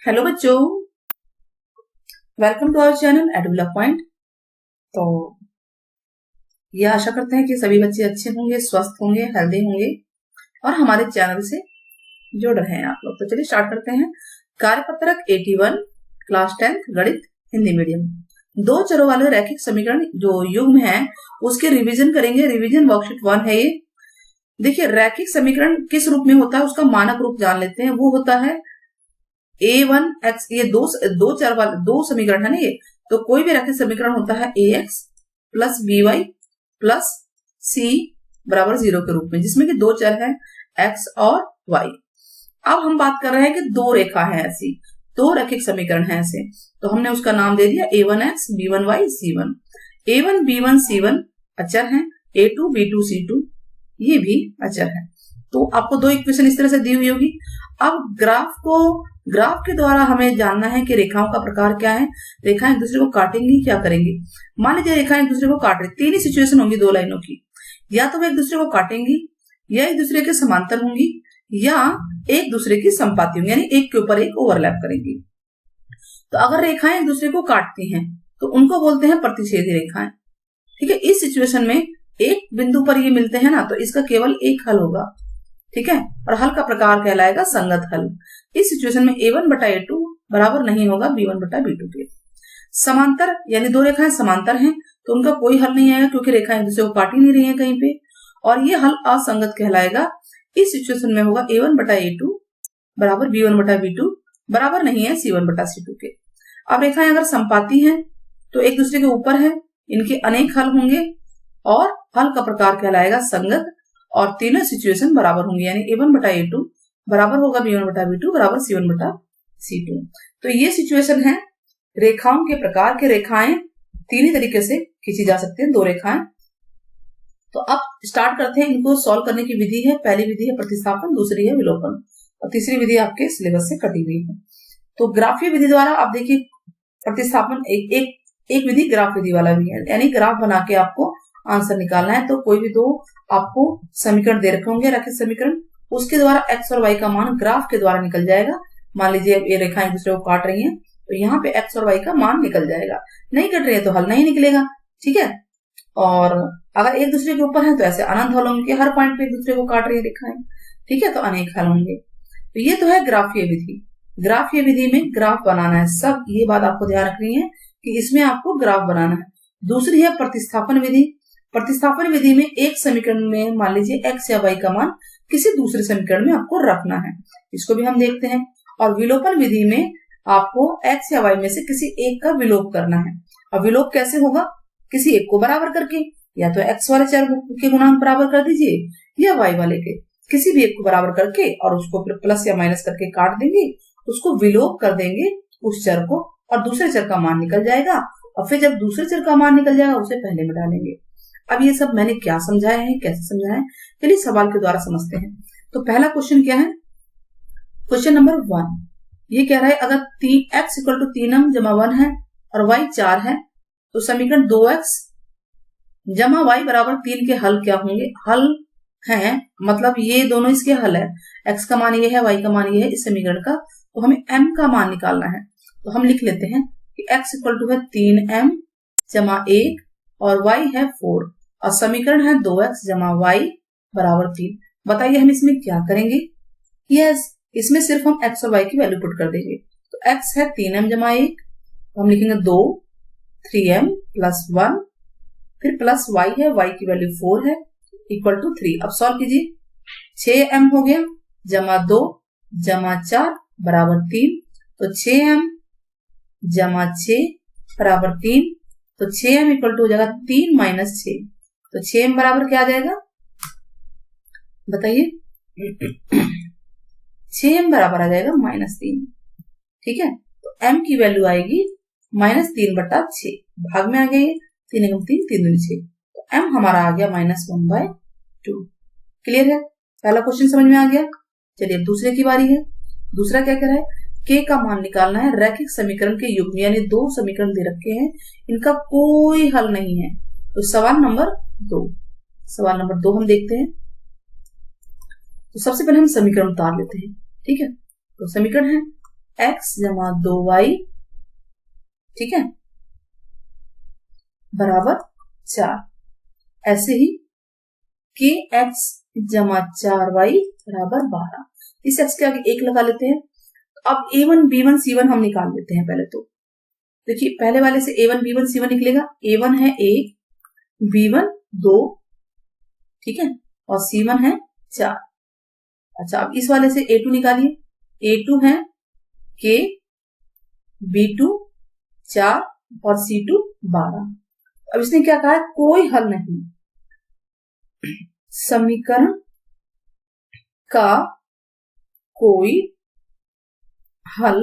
Hello बच्चों, welcome to our channel Edula Point. तो ये आशा करते हैं कि सभी बच्चे अच्छे होंगे, स्वस्थ होंगे, हेल्दी होंगे और हमारे चैनल से जुड़ रहे हैं आप लोग। तो चलिए स्टार्ट करते हैं। कार्यपत्रक 81 क्लास 10th गणित हिंदी मीडियम। दो चरों वाले रैखिक समीकरण जो युग्म है उसके रिवीजन करेंगे। रिवीजन वर्कशीट 1 है ये। देखिए, रैखिक समीकरण किस रूप में होता है उसका मानक रूप जान लेते हैं। वो होता है a1x। ये दो चर वाले दो समीकरण है ना ये। तो कोई भी रैखिक समीकरण होता है ax plus by plus c बराबर 0 के रूप में, जिसमें कि दो चर है x और y। अब हम बात कर रहे हैं कि दो रेखा है ऐसी, दो रैखिक समीकरण है ऐसे, तो हमने उसका नाम दे दिया a1x b1y c1। a1 b1 c1 अचर है, a2 b2 c2 ये भी अचर है। तो आपको दो इक्वेशन इस तरह से दी हुई होगी। अब ग्राफ के द्वारा हमें जानना है कि रेखाओं का प्रकार क्या है। रेखाएं एक दूसरे को काटेंगी, क्या करेंगी। मान लीजिए रेखाएं एक दूसरे को काट रही, तीन ही सिचुएशन होंगी दो लाइनों की। या तो वे एक दूसरे को काटेंगी, या एक दूसरे के समांतर होंगी, या एक दूसरे की समपाती होंगी, यानी एक के ऊपर एक ओवरलैप करेंगी। तो अगर रेखाएं एक दूसरे को काटती हैं तो उनको बोलते हैं प्रतिच्छेदी रेखाएं। ठीक है, इस सिचुएशन में एक बिंदु पर ये मिलते हैं ना, तो इसका केवल एक हल होगा। ठीक है, और हल का प्रकार कहलाएगा संगत हल। इस सिचुएशन में a1 बटा a2 बराबर नहीं होगा b1 बटा b2 के। समांतर यानी दो रेखाएं समांतर हैं तो उनका कोई हल नहीं आएगा, क्योंकि रेखाएं एक दूसरे को काट ही नहीं रही है कहीं पे, और ये हल असंगत कहलाएगा। इस सिचुएशन में होगा a1 बटा a2 बराबर b1 बटा b2 बराबर नहीं है c1 बटा c2 के। अब रेखाएं अगर समपाती हैं तो एक दूसरे के ऊपर है, इनके अनेक हल होंगे और हल का प्रकार कहलाएगा संगत, और तीनों सिचुएशन बराबर होंगे, यानी a1 बटा a2 बराबर होगा b1 बटा b2 बराबर c1 बटा c2। तो ये सिचुएशन है रेखाओं के प्रकार के। रेखाएं तीन ही तरीके से खींची जा सकती हैं, दो रेखाएं। तो अब स्टार्ट करते हैं, इनको सॉल्व करने की विधि है। पहली विधि है प्रतिस्थापन, दूसरी है विलोपन, और तीसरी विधि आपके सिलेबस से कटी हुई है। तो ग्राफीय विधि द्वारा आप देखिए, प्रतिस्थापन एक विधि ग्राफ विधि वाला भी है, यानी ग्राफ बना के आपको आंसर निकालना है। तो कोई भी दो आपको समीकरण दे रखे होंगे रैखिक समीकरण, उसके द्वारा x और y का मान ग्राफ के द्वारा निकल जाएगा। मान लीजिए ये रेखाएं एक दूसरे को काट रही हैं तो यहाँ पे x और y का मान निकल जाएगा। नहीं कट रही है तो हल नहीं निकलेगा। ठीक है, और अगर एक दूसरे के ऊपर है तो ऐसे अनंत हल होंगे, हर पॉइंट पे एक दूसरे को काट रही है रेखाएं। ठीक है, तो अनेक हल होंगे। तो ये तो है ग्राफीय विधि। ग्राफीय विधि में ग्राफ बनाना है, सब ये बात आपको ध्यान रखनी है कि इसमें आपको ग्राफ बनाना है। दूसरी है प्रतिस्थापन विधि। प्रतिस्थापन विधि में एक समीकरण में मान लीजिए x या y का मान किसी दूसरे समीकरण में आपको रखना है, इसको भी हम देखते हैं। और विलोपन विधि में आपको x या y में से किसी एक का विलोप करना है। अब विलोप कैसे होगा, किसी एक को बराबर करके, या तो x वाले चर के गुणांक बराबर कर दीजिए, या y वाले के, किसी भी एक को बराबर करके और उसको फिर प्लस या माइनस करके काट देंगे, उसको विलोप कर देंगे उस चर को, और दूसरे चर का मान निकल जाएगा। और फिर जब दूसरे चर का मान निकल जाएगा उसे पहले में डालेंगे। अब ये सब मैंने क्या समझाया है, कैसे समझाया है, चलिए सवाल के द्वारा समझते हैं। तो पहला क्वेश्चन क्या है, क्वेश्चन नंबर 1। ये कह रहा है अगर x इक्वल टू 3m जमा 1 है और y 4 है तो समीकरण 2x जमा y बराबर 3 के हल क्या होंगे। हल है मतलब ये दोनों इसके हल है, x का मान ये है, y का मान ये है इस समीकरण का। तो हमें m का मान निकालना है। तो हम लिख लेते हैं कि x इक्वल टू है 3m जमा 1 और y है 4, और समीकरण है 2x जमा y बराबर 3। बताइए हम इसमें क्या करेंगे। यस, इसमें सिर्फ हम x और y की वैल्यू पुट कर देंगे। तो x है 3m जमा 1, हम लिखेंगे 2 3m प्लस 1, फिर प्लस y है, y की वैल्यू 4 है, इक्वल टू 3। अब सॉल्व कीजिए, 6m हो गया जमा 2 जमा 4 बराबर 3। तो 6m जमा 6 बराबर 3, तो 6m इक्वल टू हो जाएगा 3 माइनस 6। तो 6m बराबर क्या आ जाएगा बताइए। 6m बराबर आ जाएगा -3। ठीक है, तो m की वैल्यू आएगी -3 बटा 6, भाग में आ गया, 3 एकम 3 3 दूनी 6, तो m हमारा आ गया -1/2। क्लियर है, पहला क्वेश्चन समझ में आ गया। चलिए अब दूसरे की बारी है। दूसरा क्या कह रहा है, k का मान निकालना है। रैखिक समीकरण के युग्म, यानी दो समीकरण दे रखे हैं, इनका कोई हल नहीं है। तो सवाल नंबर 2 हम देखते हैं। तो सबसे पहले हम समीकरण उतार लेते हैं। ठीक है, तो समीकरण है x जमा 2y, ठीक है, बराबर 4। ऐसे ही के एक्स जमा 4y बराबर 12। इस x के आगे 1 लगा लेते हैं। अब a1 b1 c1 हम निकाल लेते हैं। पहले तो देखिए, पहले वाले से a1 b1 c1 निकलेगा। a1 है 1, b1 2, ठीक है, और c1 है 4। अच्छा, अब इस वाले से a2 निकालिए। a2 है k, b2 4 और c2 12। अब इसने क्या कहा है, कोई हल नहीं, समीकरण का कोई हल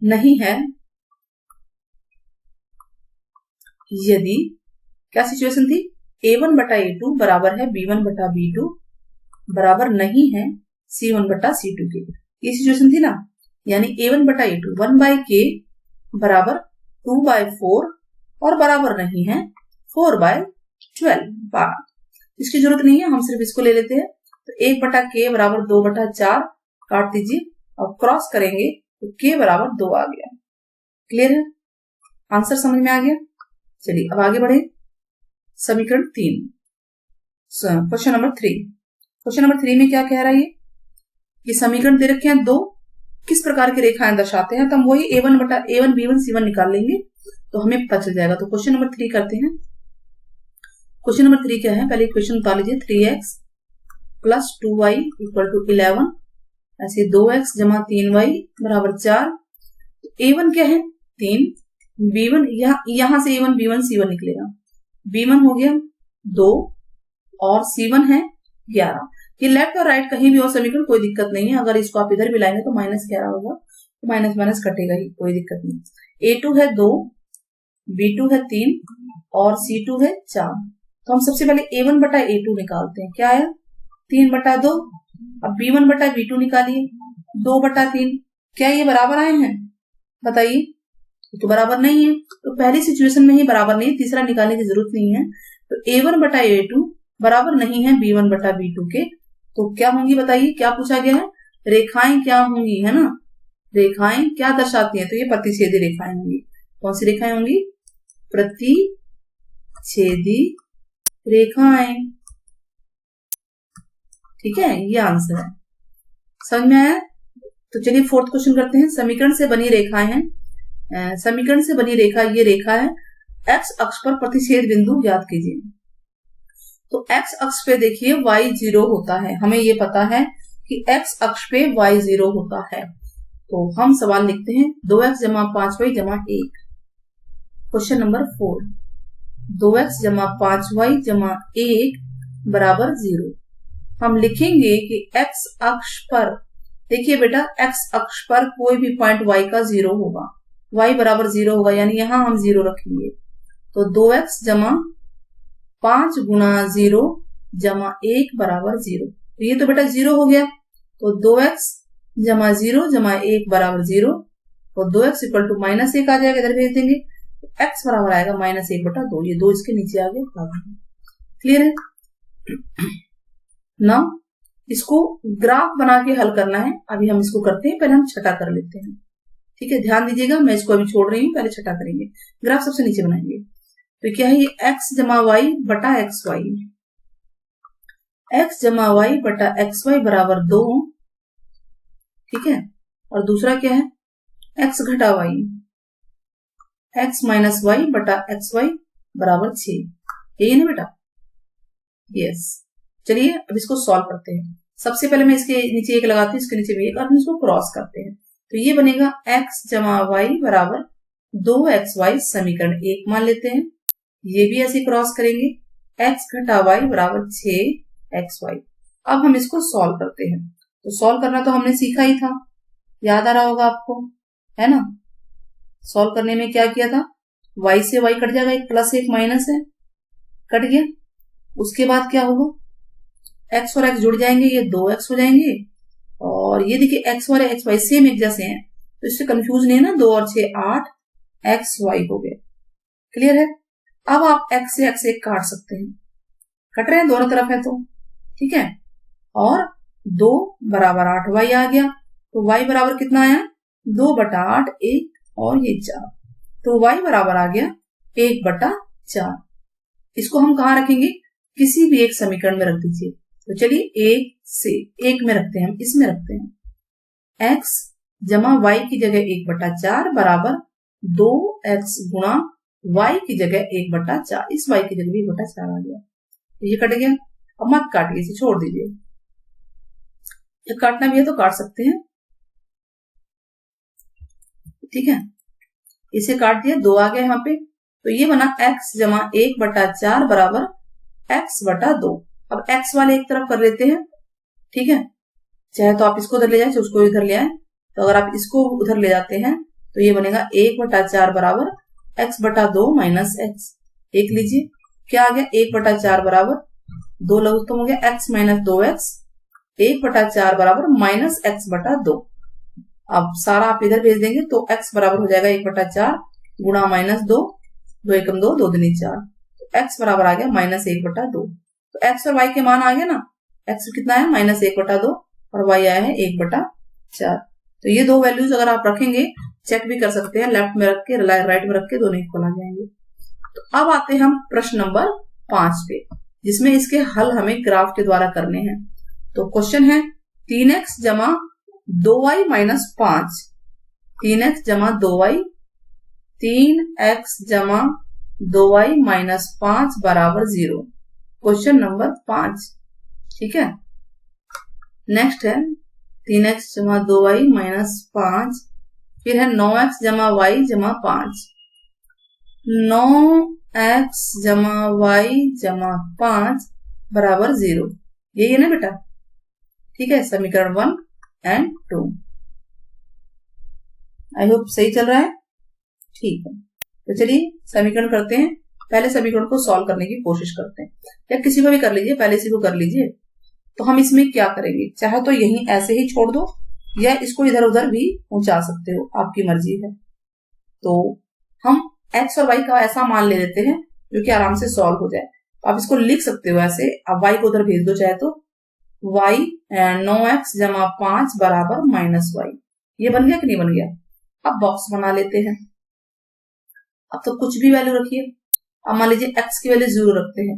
नहीं है यदि, क्या सिचुएशन थी, a1 बटा a2 बराबर है b1 बटा b2 बराबर नहीं है c1 बटा c2 के। ये सिचुएशन थी ना, यानी a1 बटा a2 1 बाई k बराबर 2 बाई 4 और बराबर नहीं है 4 बाई 12। इसकी जरूरत नहीं है, हम सिर्फ इसको ले लेते हैं। तो 1 बटा k बराबर 2 बटा 4 काट दीजिए और क्रॉस करेंगे तो k बराबर 2 आ गया। क्लियर है, आंसर समझ में आ गया। चलिए अब आगे बढ़े। समीकरण 3, क्वेश्चन नंबर 3। क्वेश्चन नंबर 3 में क्या कह रहा है, ये समीकरण दे रखे हैं दो, किस प्रकार की रेखाएं दर्शाते हैं, तो हम वही a1 b1 c1 निकाल लेंगे तो हमें पता चल जाएगा। तो क्वेश्चन नंबर 3 करते हैं। क्वेश्चन नंबर 3 क्या है, पहले क्वेश्चन बता लीजिए। 3x plus 2y equal to 11, ऐसे 2x जमा 3y बराबर 4। a1 क्या है 3, b1 यहां से a1 b1 c1 निकलेगा। b1 हो गया 2 और c1 है 11। ये लेफ्ट और राइट कहीं भी हो समीकरण, कोई दिक्कत नहीं है। अगर इसको आप इधर भी लाएंगे तो -11 होगा, तो माइनस माइनस कटेगा ही, कोई दिक्कत नहीं। a2 है 2, b2 है 3 और c2 है 4। तो हम सबसे पहले a1 बटा a2 निकालते हैं। क्या आया 3 बटा 2। अब b1 बटा b2 निकालिए 2 बटा 3। क्या ये बराबर आए हैं, बताइए। तो बराबर नहीं है, तो पहली सिचुएशन में ही बराबर नहीं है, तीसरा निकालने की जरूरत नहीं है। तो a1 बटा a2 बराबर नहीं है b1 बटा b2 के। तो क्या होंगी बताइए, क्या पूछा गया है, रेखाएं क्या होंगी, है ना, रेखाएं क्या दर्शाती हैं, तो ये प्रतिच्छेदी रेखाएं होंगी। कौन सी रेखाएं होंगी, प्रतिच्छेदी रेखाएं, ठीक है, ये आंसर है। समझ में आया। तो चलिए फोर्थ क्वेश्चन करते हैं। समीकरण से बनी रेखाएं हैं, समीकरण से बनी रेखा ये रेखा है, एक्स अक्ष पर प्रतिच्छेद बिंदु ज्ञात कीजिए। तो एक्स अक्ष पे देखिए y 0 होता है, हमें ये पता है कि एक्स अक्ष पे y 0 होता है। तो हम सवाल लिखते हैं 2x जमा 5y जमा 1। क्वेश्चन नंबर 4, 2x जमा 5y जमा 1 बराबर 0। हम लिखेंगे कि x अक्ष पर, देखिए बेटा x अक्ष पर कोई भी पॉइंट y का 0 होगा, y बराबर 0 होगा, यानी यहां हम 0 रखेंगे। तो 2x जमा 5 गुणा 0 जमा 1 बराबर 0। तो ये तो बेटा 0 हो गया। तो 2x जमा 0 जमा 1 बराबर 0, तो 2x इक्वल टू -1 आ जाएगा, इधर भेज देंगे। तो x बराबर आएगा -1 बटा 2। ये 2 इसके नीचे आ गया। क्लियर है ना। इसको ग्राफ बना के हल करना है, अभी हम इसको करते हैं। पहले हम छठा कर लेते हैं, ठीक है, ध्यान दीजिएगा, मैं इसको अभी छोड़ रही हूँ, पहले छठा करेंगे। ग्राफ सबसे नीचे बनाएंगे। तो क्या है ये x जमा वाई बटा एक्स वाई, x जमा वाई बटा एक्स वाई बराबर 2, ठीक है। और दूसरा क्या है x घटा वाई, x माइनस वाई बटा एक्स वाई बराबर 6। यही ना बेटा, यस। चलिए अब इसको सॉल्व करते हैं। सबसे पहले मैं इसके नीचे 1 लगाती हूँ, इसके नीचे भी 1, और हम इसको क्रॉस करते हैं। तो ये बनेगा x जमा वाई बराबर 2xy, समीकरण 1 मान लेते हैं। ये भी ऐसे क्रॉस करेंगे, x घटा वाई बराबर 6xy। अब हम इसको सॉल्व करते हैं। तो सॉल्व करना तो हमने सीखा ही था, याद आ रहा होगा आपको, है ना। सॉल्व करने में क्या किया था, y से y कट जाएगा, एक प्लस एक माइनस है, कट गया। उसके बाद क्या होगा, x और x जुड़ जाएंगे, ये 2x हो जाएंगे। और ये देखिए x और x y सेम एक जैसे हैं, तो इससे कंफ्यूज नहीं है ना, 2 और 6 8xy हो गए। क्लियर है। अब आप x से x एक काट सकते हैं, कट रहे हैं दोनों तरफ है तो, ठीक है। और 2 बराबर 8 वाई आ गया। तो वाई बराबर कितना आया? 2/8, 1 और ये 4। तो वाई बराबर आ गया 1/4। इसको हम कहाँ रखेंगे? किसी भी एक समीकरण में रख दीजिए। तो चलिए 1 से 1 में रखते हैं, हम इसमें रखते हैं। x जमा वाई की जगह 1/4 बराबर 2x गुणा y की जगह 1/4। इस y की जगह 1/4 आ गया। ये कट गया। अब मत काटिए, इसे छोड़ दीजिए। ये काटना भी है तो काट सकते हैं, ठीक है। इसे काट दिया, 2 आ गया यहाँ पे। तो ये बना x जमा 1/4 बराबर x/2। अब x वाले एक तरफ कर लेते हैं, ठीक है। चाहे तो आप इसको उधर ले जाए, चाहे उसको इधर ले आए। तो अगर आप इसको उधर ले जाते हैं तो ये बनेगा 1/4 बराबर x/2 माइनस x। एक लीजिए, क्या आ गया? 1/4 बराबर 2 लघुत्तम हो गया x माइनस 2x। 1/4 बराबर माइनस x/2। अब सारा आप इधर भेज देंगे तो x बराबर हो जाएगा 1/4 गुणा माइनस 2, 2 एकम 2, 2 दूनी 4। तो x बराबर आ गया माइनस 1/2। तो x और y के मान आ गए ना। x कितना है? माइनस 1/2 और y आया है 1/4। तो ये दो वैल्यूज अगर आप रखेंगे, चेक भी कर सकते हैं, लेफ्ट में रख के राइट में रख के दोनों इक्वल आ जाएंगे। तो अब आते हैं हम प्रश्न नंबर 5 पे, जिसमें इसके हल हमें ग्राफ के द्वारा करने हैं। तो क्वेश्चन है 3x जमा 2y माइनस 5। 3x जमा 2y, 3x जमा 2y माइनस 5 बराबर 0। क्वेश्चन नंबर 5, ठीक है। नेक्स्ट है 3x जमा 2y माइनस 5। फिर है 9x जमा y जमा 5। 9x जमा y जमा 5 बराबर 0। यही है ना बेटा, ठीक है। समीकरण 1 एंड 2। आई होप सही चल रहा है, ठीक है। तो चलिए समीकरण करते हैं। पहले समीकरण को सॉल्व करने की कोशिश करते हैं, या किसी को भी कर लीजिए, पहले इसी को कर लीजिए। तो हम इसमें क्या करेंगे? चाहे तो यहीं ऐसे ही छोड़ दो, या इसको इधर उधर भी पहुंचा सकते हो, आपकी मर्जी है। तो हम x और y का ऐसा मान ले लेते हैं जो कि आराम से सॉल्व हो जाए। आप इसको लिख सकते हो ऐसे, अब y को उधर भेज दो चाहे तो। y 9x जमा 5 बराबर माइनस y। ये बन गया कि नहीं बन गया? अब बॉक्स बना लेते हैं। अब तो कुछ भी वैल्यू रखिए। अब मान लीजिए x की वैल्यू 0 रखते हैं।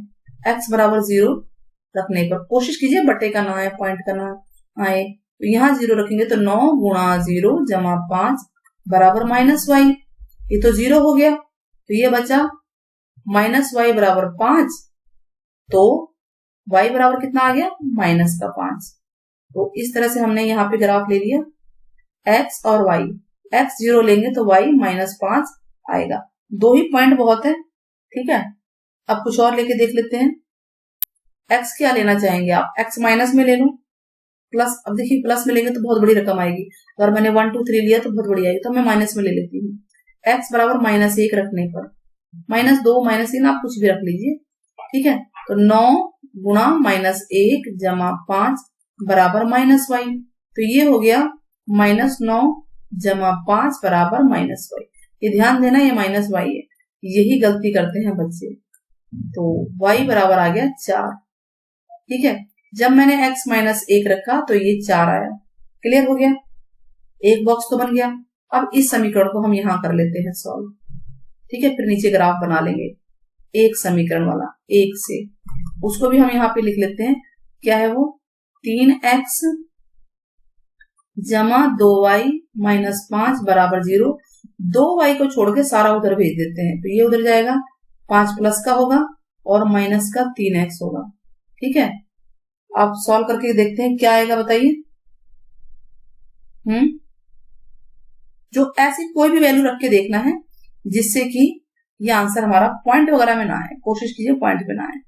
x बराबर 0 रखने पर कोशिश कीजिए बटे का ना आए, पॉइंट का ना आए। तो यहाँ 0 रखेंगे तो 9 गुणा 0 जमा 5 बराबर माइनस y। ये तो 0 हो गया, तो ये बचा माइनस y बराबर 5। तो y बराबर कितना आ गया? माइनस का 5। तो इस तरह से हमने यहाँ पे ग्राफ ले लिया x और y। x 0 लेंगे तो y माइनस 5 आएगा। दो ही पॉइंट बहुत है, ठीक है। अब कुछ और लेके देख लेते हैं। x क्या लेना चाहेंगे आप? x माइनस में ले लो, प्लस। अब देखिए प्लस में लेंगे तो बहुत बड़ी रकम आएगी। अगर मैंने 1 2 3 लिया तो बहुत बड़ी आएगी, तो मैं माइनस में ले लेती हूँ। x बराबर -1 रखने पर -2 -3 आप कुछ भी रख लीजिए, ठीक है। तो 9 गुणा -1 जमा 5 बराबर माइनस y। तो ये हो गया -9 जमा 5 बराबर माइनस y। ये ध्यान देना, ये माइनस y है, यही गलती करते हैं बच्चे। तो y बराबर आ गया 4, ठीक है। जब मैंने x -1 रखा तो ये 4 आया। क्लियर हो गया, एक बॉक्स तो बन गया। अब इस समीकरण को हम यहां कर लेते हैं सॉल्व, ठीक है। फिर नीचे ग्राफ बना लेंगे एक समीकरण वाला, एक से। उसको भी हम यहाँ पे लिख लेते हैं। क्या है वो? 3x जमा 2y माइनस 5 बराबर 0। 2y को छोड़ के सारा उधर भेज देते हैं, तो ये उधर जाएगा, 5 प्लस का होगा और माइनस का 3x होगा, ठीक है। आप सॉल्व करके देखते हैं क्या आएगा, बताइए। जो ऐसी कोई भी वैल्यू रख के देखना है जिससे कि ये आंसर हमारा पॉइंट वगैरह में ना आए। कोशिश कीजिए पॉइंट पे ना आए।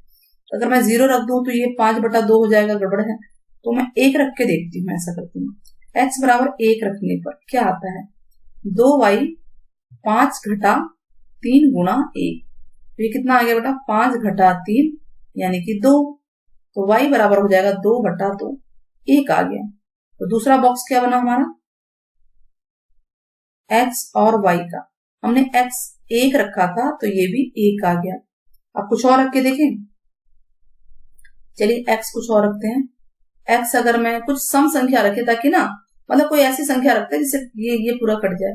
तो अगर मैं 0 रख दूं तो ये 5/2 हो जाएगा, गड़बड़ है। तो मैं 1 रख के देखती हूँ, ऐसा करती हूँ। x बराबर 1 रखने पर क्या आता है? 2y 5 घटा 3 गुणा 1। तो ये कितना आ गया बेटा? 5 घटा 3 यानी कि 2। तो y बराबर हो जाएगा 2/2, 1 आ गया। तो दूसरा बॉक्स क्या बना हमारा? x और y का। हमने x 1 रखा था तो ये भी 1 आ गया। अब कुछ और रख के देखें। चलिए x कुछ और रखते हैं। एक्स अगर मैं कुछ सम संख्या रखे, ताकि ना मतलब कोई ऐसी संख्या रखते हैं जिससे ये पूरा कट जाए।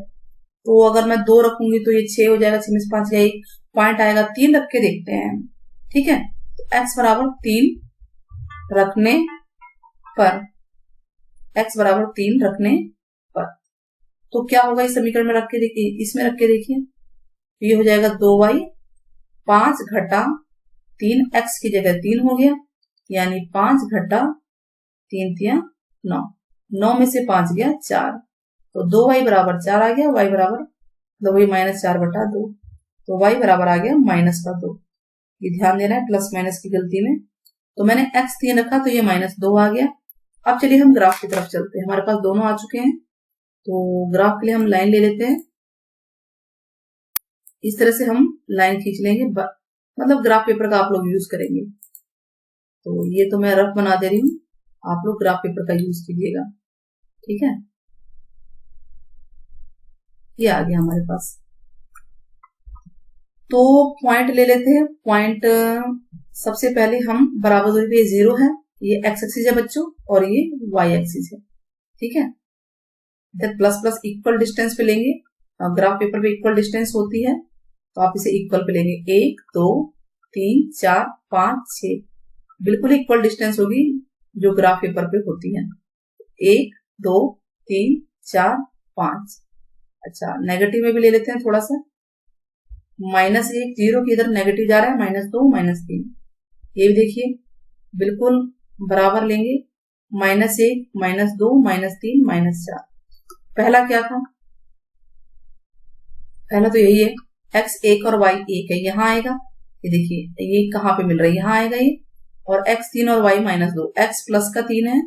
तो अगर मैं 2 रखूंगी तो ये 6 हो जाएगा, 6 में से 5 गया, 1 पॉइंट आएगा। 3 रख के देखते हैं, ठीक है। एक्स बराबर 3 रखने पर, एक्स बराबर 3 रखने पर तो क्या होगा इस समीकरण में रख के देखिए, इसमें रख के देखिए, ये हो जाएगा 2y 5 घटा 3, एक्स की जगह 3 हो गया, यानी 5 घटा 3 तिया 9, 9 में से 5 गया 4, तो 2y बराबर 4 आ गया। y बराबर मतलब वही -4/2, तो y बराबर आ गया -2। ये ध्यान देना है प्लस माइनस की गलती में। तो मैंने x 3 रखा तो ये -2 आ गया। अब चलिए हम ग्राफ की तरफ चलते हैं, हमारे पास दोनों आ चुके हैं। तो ग्राफ के लिए हम लाइन ले लेते हैं, इस तरह से हम लाइन खींच लेंगे, मतलब ग्राफ पेपर का आप लोग यूज करेंगे। तो ये तो मैं रफ बना दे रही हूँ, आप लोग ग्राफ पेपर का यूज कीजिएगा, ठीक है। ये आ गया हमारे पास। तो पॉइंट ले लेते हैं। पॉइंट सबसे पहले हम बराबर दूरी पे 0 है, ये x एक्सिस है बच्चों, और ये y एक्सिस है, ठीक है। इधर प्लस प्लस इक्वल डिस्टेंस पे लेंगे, ग्राफ पेपर पे इक्वल डिस्टेंस होती है, तो आप इसे इक्वल पे लेंगे। 1 2 3 4 5 6 बिल्कुल इक्वल डिस्टेंस होगी जो ग्राफ पेपर पे होती है। 1 2 3 4 5। अच्छा, नेगेटिव में भी ले लेते हैं थोड़ा सा। -1 0 की इधर नेगेटिव जा रहा है, -2 -3, ये भी देखिए बिल्कुल बराबर लेंगे। -1 -2 -3 -4। पहला क्या था, पहला तो यही है, x 1 और y 1 है, यहां आएगा। ये देखिए ये कहां पे मिल रहा है, यहां आएगा ये। और x 3 और y -2, x प्लस का 3 है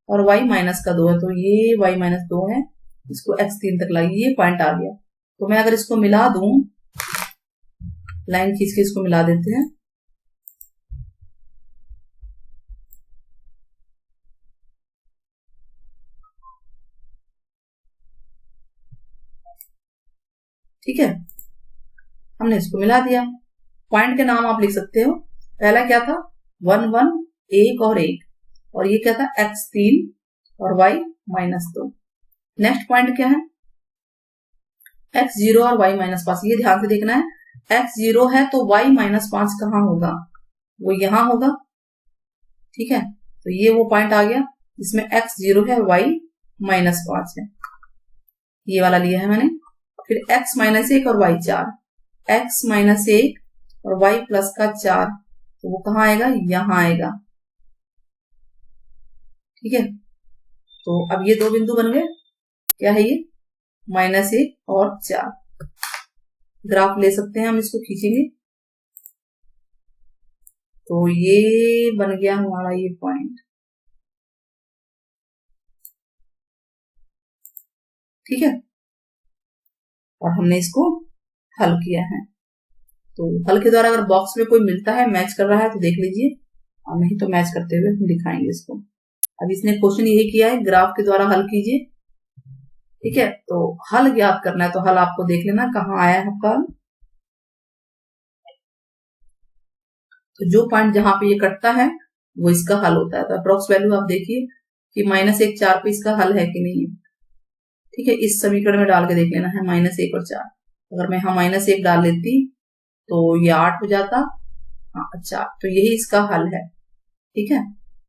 और y माइनस का 2 है, तो ये y -2 है, इसको x 3 तक लाइए, ये पॉइंट आ गया। तो मैं अगर इसको मिला दूं, लाइन खींच के इसको मिला देते हैं, ठीक है। हमने इसको मिला दिया। पॉइंट के नाम आप लिख सकते हो, पहला क्या था 1 1 1 और 1, और ये क्या था x 3 और y -2। नेक्स्ट पॉइंट क्या है, x 0 और y -5। ये ध्यान से देखना है, x 0 है तो y -5 कहाँ होगा, वो यहां होगा, ठीक है। तो ये वो पॉइंट आ गया जिसमें x 0 है, y -5 है, ये वाला लिया है मैंने। फिर x -1 और y 4, x -1 और y प्लस का 4, तो वो कहाँ आएगा, यहां आएगा, ठीक है। तो अब ये दो बिंदु बन गए, क्या है ये -1 और 4। ग्राफ ले सकते हैं हम, इसको खींचेंगे तो ये बन गया हमारा ये पॉइंट, ठीक है। और हमने इसको हल किया है। तो हल के द्वारा अगर बॉक्स में कोई मिलता है, मैच कर रहा है तो देख लीजिए, और नहीं तो मैच करते हुए हम दिखाएंगे इसको। अब इसने क्वेश्चन यही किया है, ग्राफ के द्वारा हल कीजिए, ठीक है। तो हल ज्ञात करना है, तो हल आपको देख लेना कहाँ आया है आपका हल। तो जो पॉइंट जहां पे ये कटता है वो इसका हल होता है। तो अप्रोक्स वैल्यू आप देखिए कि -1 4 पे इसका हल है कि नहीं, ठीक है। इस समीकरण में डाल के देख लेना है, -1 और 4। अगर मैं यहाँ -1 डाल लेती तो ये 8 हो जाता, हाँ अच्छा, तो यही इसका हल है, ठीक है।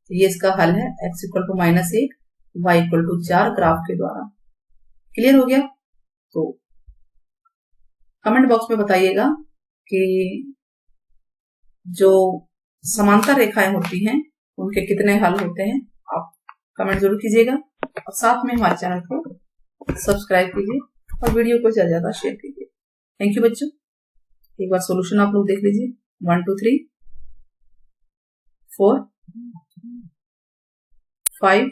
तो ये इसका हल है, x = -1 y = 4 ग्राफ के द्वारा। क्लियर हो गया। तो कमेंट बॉक्स में बताइएगा कि जो समांतर रेखाएं होती हैं उनके कितने हल होते हैं, आप कमेंट जरूर कीजिएगा। और साथ में हमारे चैनल को सब्सक्राइब कीजिए और वीडियो को ज्यादा ज्यादा शेयर कीजिए। थैंक यू बच्चों। एक बार सॉल्यूशन आप लोग देख लीजिए, 1 2 3 4 5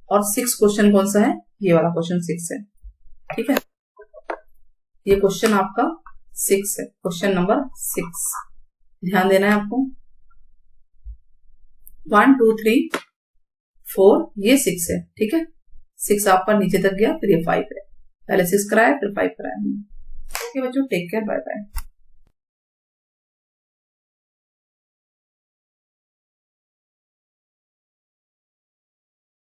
और 6 क्वेश्चन कौन सा है, ये वाला क्वेश्चन 6 है, ठीक है। ये क्वेश्चन आपका 6 है, क्वेश्चन नंबर 6, ध्यान देना है आपको। 1 2 3 4 ये 6 है, ठीक है। 6 आपका नीचे तक गया, फिर ये 5 है, पहले 6 कराया फिर 5 कराया। ओके बच्चों, टेक केयर, बाय बाय।